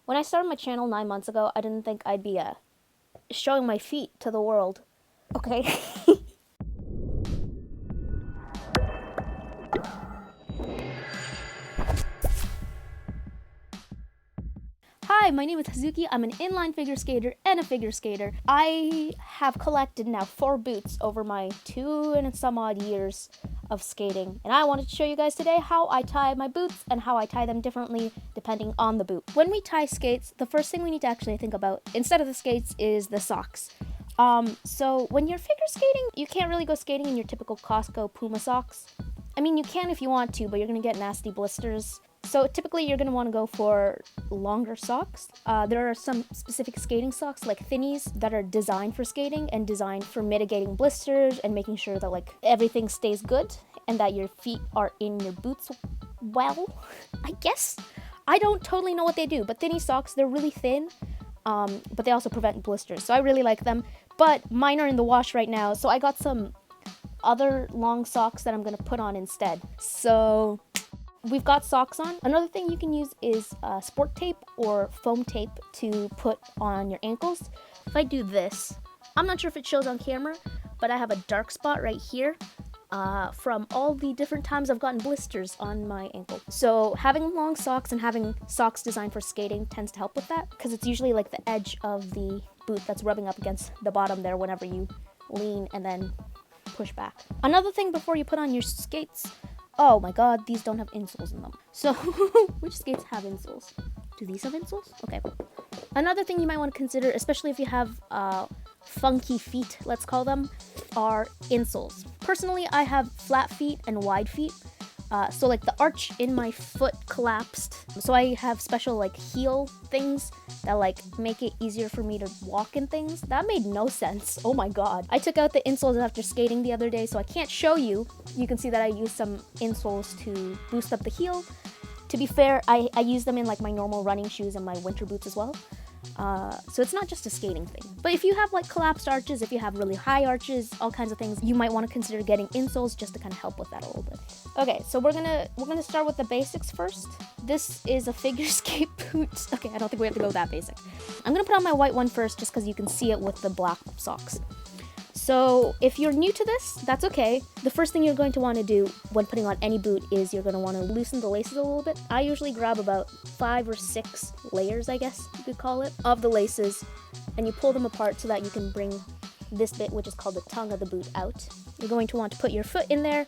When I started my channel 9 months ago, I didn't think I'd be showing my feet to the world. Okay. Hi, my name is Hazuki. I'm an inline figure skater and a figure skater. I have collected now 4 boots over my 2 and some odd years of skating, and I wanted to show you guys today how I tie my boots and how I tie them differently depending on the boot. When we tie skates, the first thing we need to actually think about, instead of the skates, is the socks. So when you're figure skating, you can't really go skating in your typical Costco Puma socks. I mean, you can if you want to, but you're gonna get nasty blisters. So typically you're going to want to go for longer socks. There are some specific skating socks like thinnies that are designed for skating and designed for mitigating blisters and making sure that like everything stays good and that your feet are in your boots well, I guess. I don't totally know what they do, but thinny socks, they're really thin, but they also prevent blisters. So I really like them, but mine are in the wash right now. So I got some other long socks that I'm going to put on instead. So we've got socks on. Another thing you can use is sport tape or foam tape to put on your ankles. If I do this, I'm not sure if it shows on camera, but I have a dark spot right here from all the different times I've gotten blisters on my ankle. So having long socks and having socks designed for skating tends to help with that, because it's usually like the edge of the boot that's rubbing up against the bottom there whenever you lean and then push back. Another thing before you put on your skates, oh my god, these don't have insoles in them. So, which skates have insoles? Do these have insoles? Okay. Another thing you might want to consider, especially if you have funky feet, let's call them, are insoles. Personally, I have flat feet and wide feet. So like the arch in my foot collapsed. So I have special like heel things that like make it easier for me to walk in things. That made no sense. Oh my god. I took out the insoles after skating the other day, so I can't show you. You can see that I used some insoles to boost up the heel. To be fair, I use them in like my normal running shoes and my winter boots as well. So it's not just a skating thing. But if you have like collapsed arches, if you have really high arches, all kinds of things, you might want to consider getting insoles just to kind of help with that a little bit. Okay, so we're gonna start with the basics first. This is a figure skate boot. Okay, I don't think we have to go that basic. I'm gonna put on my white one first just because you can see it with the black socks. So if you're new to this, that's okay. The first thing you're going to want to do when putting on any boot is you're going to want to loosen the laces a little bit. I usually grab about 5 or 6 layers, I guess you could call it, of the laces, and you pull them apart so that you can bring this bit, which is called the tongue of the boot, out. You're going to want to put your foot in there.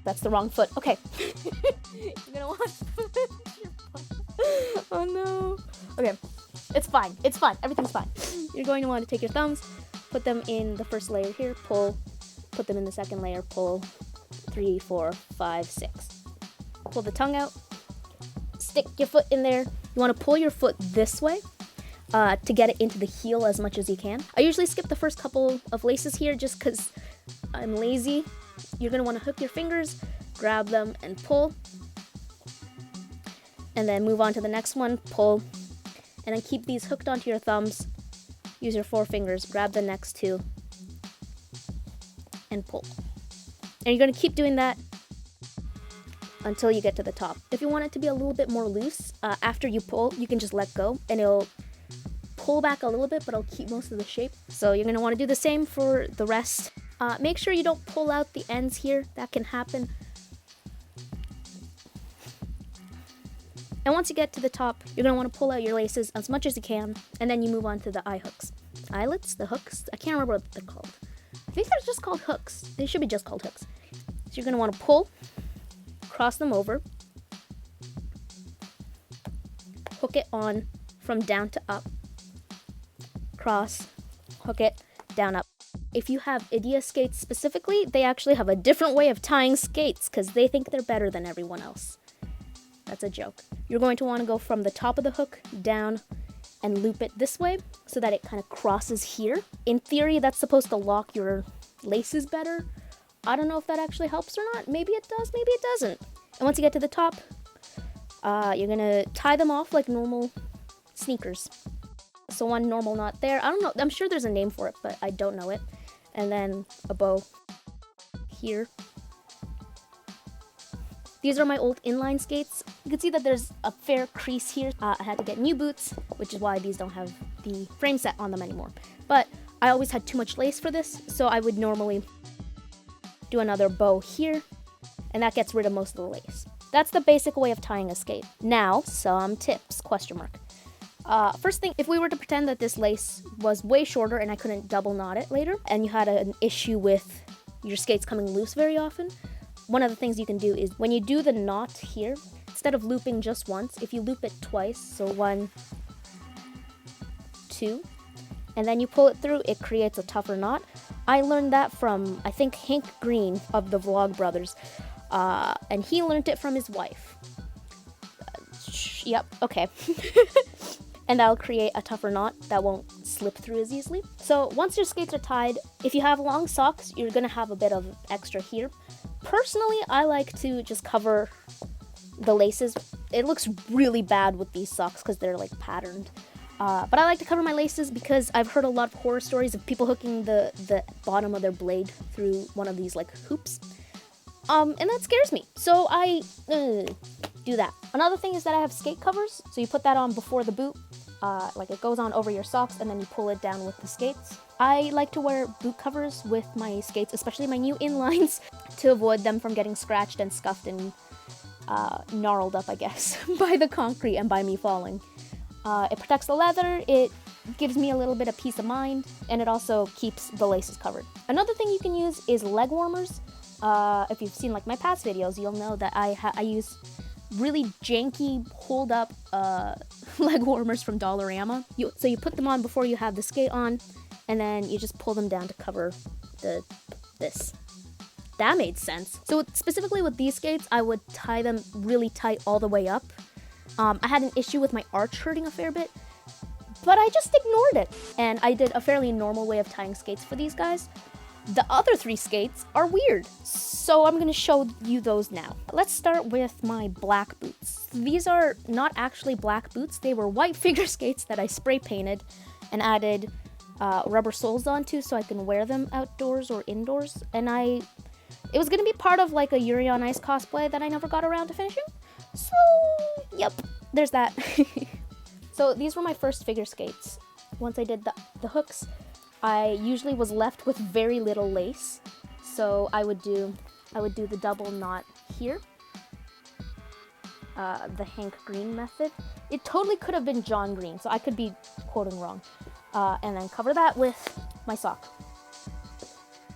That's the wrong foot. Okay. You're going to want to put your foot. Oh no. Okay. It's fine. It's fine. Everything's fine. You're going to want to take your thumbs, put them in the first layer here, pull, put them in the second layer, pull, 3, 4, 5, 6. Pull the tongue out, stick your foot in there. You want to pull your foot this way to get it into the heel as much as you can. I usually skip the first couple of laces here just because I'm lazy. You're going to want to hook your fingers, grab them and pull, and then move on to the next one, pull, and then keep these hooked onto your thumbs. Use your 4 fingers, grab the next 2, and pull. And you're going to keep doing that until you get to the top. If you want it to be a little bit more loose, after you pull, you can just let go, and it'll pull back a little bit, but it'll keep most of the shape. So you're going to want to do the same for the rest. Make sure you don't pull out the ends here. That can happen. And once you get to the top, you're going to want to pull out your laces as much as you can, and then you move on to the eye hooks. Eyelets? The hooks? I can't remember what they're called. I think they're just called hooks. They should be just called hooks. So you're going to want to pull, cross them over, hook it on from down to up, cross, hook it, down, up. If you have Idea skates specifically, they actually have a different way of tying skates because they think they're better than everyone else. That's a joke. You're going to want to go from the top of the hook down and loop it this way so that it kind of crosses here. In theory, that's supposed to lock your laces better. I don't know if that actually helps or not. Maybe it does, maybe it doesn't. And once you get to the top, you're going to tie them off like normal sneakers. So one normal knot there. I don't know. I'm sure there's a name for it, but I don't know it. And then a bow here. These are my old inline skates. You can see that there's a fair crease here. I had to get new boots, which is why these don't have the frame set on them anymore. But I always had too much lace for this, so I would normally do another bow here, and that gets rid of most of the lace. That's the basic way of tying a skate. Now, some tips, question mark. First thing, if we were to pretend that this lace was way shorter and I couldn't double knot it later, and you had an issue with your skates coming loose very often, one of the things you can do is when you do the knot here, instead of looping just once, if you loop it twice, so 1, 2, and then you pull it through, it creates a tougher knot. I learned that from, I think, Hank Green of the Vlog Brothers, and he learned it from his wife. Yep, okay. And that'll create a tougher knot that won't slip through as easily. So once your skates are tied, if you have long socks, you're gonna have a bit of extra here. Personally, I like to just cover the laces. It looks really bad with these socks because they're like patterned. But I like to cover my laces because I've heard a lot of horror stories of people hooking the bottom of their blade through one of these like hoops. And that scares me. So I do that. Another thing is that I have skate covers. So you put that on before the boot. Like it goes on over your socks and then you pull it down with the skates. I like to wear boot covers with my skates, especially my new inlines, to avoid them from getting scratched and scuffed and gnarled up, I guess, by the concrete and by me falling. It protects the leather, it gives me a little bit of peace of mind, and it also keeps the laces covered. Another thing you can use is leg warmers. If you've seen like my past videos, you'll know that I use really janky hold up leg warmers from Dollarama. So you put them on before you have the skate on, and then you just pull them down to cover this. That made sense. So specifically with these skates, I would tie them really tight all the way up. I had an issue with my arch hurting a fair bit, but I just ignored it. And I did a fairly normal way of tying skates for these guys. The other 3 skates are weird, so I'm gonna show you those now. Let's start with my black boots. These are not actually black boots, they were white figure skates that I spray painted and added rubber soles onto so I can wear them outdoors or indoors. And it was gonna be part of like a Yuri on Ice cosplay that I never got around to finishing. So, yep, there's that. So these were my first figure skates. Once I did the hooks, I usually was left with very little lace, so I would do the double knot here, the Hank Green method. It totally could have been John Green, so I could be quoting wrong, and then cover that with my sock.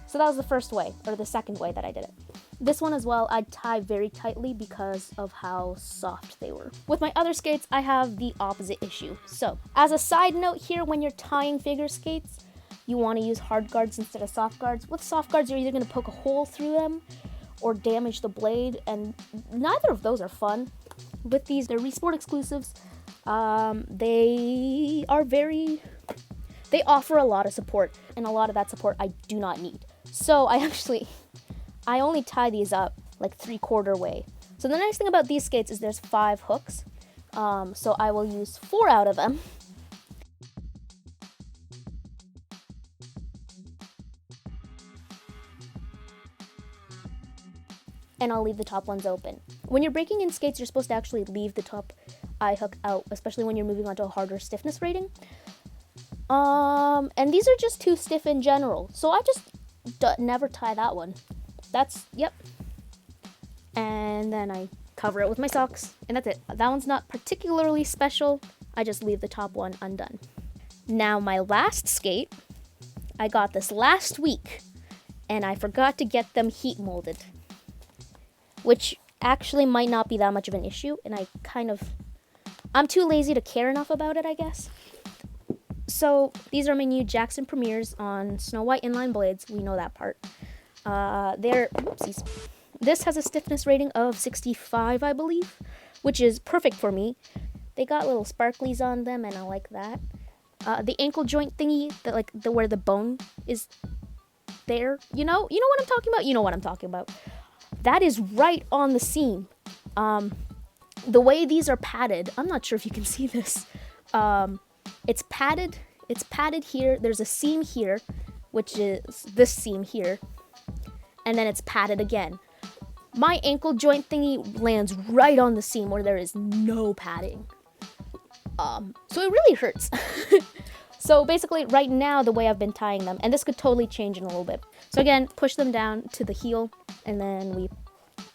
So that was the first way, or the second way that I did it. This one as well, I'd tie very tightly because of how soft they were. With my other skates, I have the opposite issue. So, as a side note here, when you're tying figure skates, you want to use hard guards instead of soft guards. With soft guards, you're either going to poke a hole through them or damage the blade, and neither of those are fun. With these, they're Resport exclusives. They offer a lot of support, and a lot of that support I do not need. So I only tie these up like 3/4 way. So the nice thing about these skates is there's 5 hooks. So I will use 4 out of them. And I'll leave the top ones open. When you're breaking in skates, you're supposed to actually leave the top eye hook out, especially when you're moving on to a harder stiffness rating. And these are just too stiff in general, so I just never tie that one. Yep. And then I cover it with my socks, and that's it. That one's not particularly special. I just leave the top one undone. Now my last skate, I got this last week, and I forgot to get them heat molded, which actually might not be that much of an issue, and I'm too lazy to care enough about it, I guess. So these are my new Jackson Premiers on Snow White inline blades. We know that part. Whoopsies. This has a stiffness rating of 65, I believe, which is perfect for me. They got little sparklies on them, and I like that. The ankle joint thingy, where the bone is there. You know what I'm talking about? You know what I'm talking about. That is right on the seam. The way these are padded, I'm not sure if you can see this. It's padded here. There's a seam here, which is this seam here. And then it's padded again. My ankle joint thingy lands right on the seam where there is no padding. So it really hurts. So basically right now the way I've been tying them, and this could totally change in a little bit. So again, push them down to the heel, and then we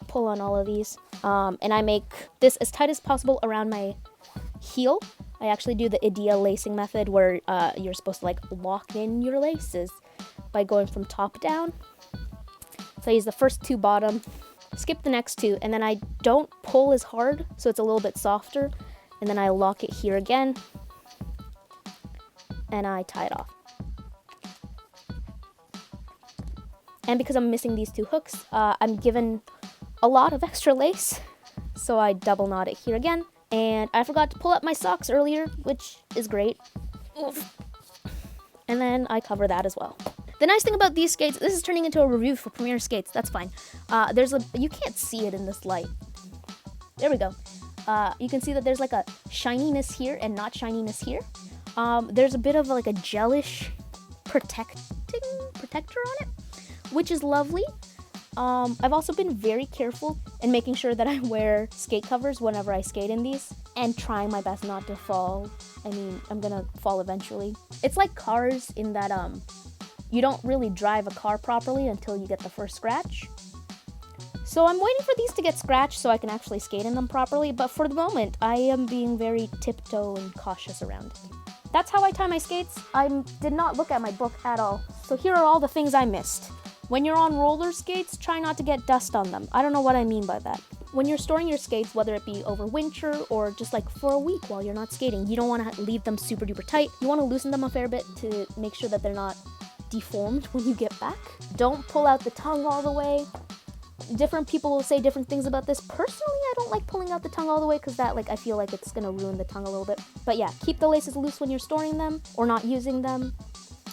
pull on all of these. And I make this as tight as possible around my heel. I actually do the idea lacing method where you're supposed to like lock in your laces by going from top down. So I use the first two bottom, skip the next two, and then I don't pull as hard, so it's a little bit softer. And then I lock it here again, and I tie it off. And because I'm missing these two hooks, I'm given a lot of extra lace, so I double knot it here again. And I forgot to pull up my socks earlier, which is great. Oof. And then I cover that as well. The nice thing about these skates, this is turning into a review for Premier skates, that's fine. You can't see it in this light. There we go. You can see that there's like a shininess here and not shininess here. There's a bit of like a gelish protector on it, which is lovely. I've also been very careful in making sure that I wear skate covers whenever I skate in these and trying my best not to fall. I mean, I'm gonna fall eventually. It's like cars in that you don't really drive a car properly until you get the first scratch. So I'm waiting for these to get scratched so I can actually skate in them properly, but for the moment, I am being very tiptoe and cautious around it. That's how I tie my skates. I did not look at my book at all. So here are all the things I missed. When you're on roller skates, try not to get dust on them. I don't know what I mean by that. When you're storing your skates, whether it be over winter or just like for a week while you're not skating, you don't want to leave them super duper tight. You want to loosen them a fair bit to make sure that they're not deformed when you get back. Don't pull out the tongue all the way. Different people will say different things about this. Personally, I don't like pulling out the tongue all the way because that, like, I feel like it's gonna ruin the tongue a little bit. But yeah, keep the laces loose when you're storing them or not using them.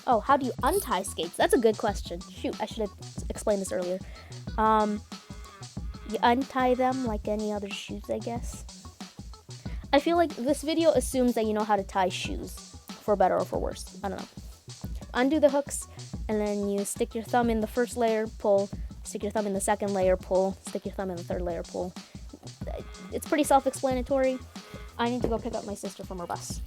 Oh, how do you untie skates? That's a good question. Shoot, I should have explained this earlier. You untie them like any other shoes, I guess. I feel like this video assumes that you know how to tie shoes, for better or for worse. I don't know. Undo the hooks, and then you stick your thumb in the first layer, pull. Stick your thumb in the second layer, pull. Stick your thumb in the third layer, pull. It's pretty self-explanatory. I need to go pick up my sister from her bus.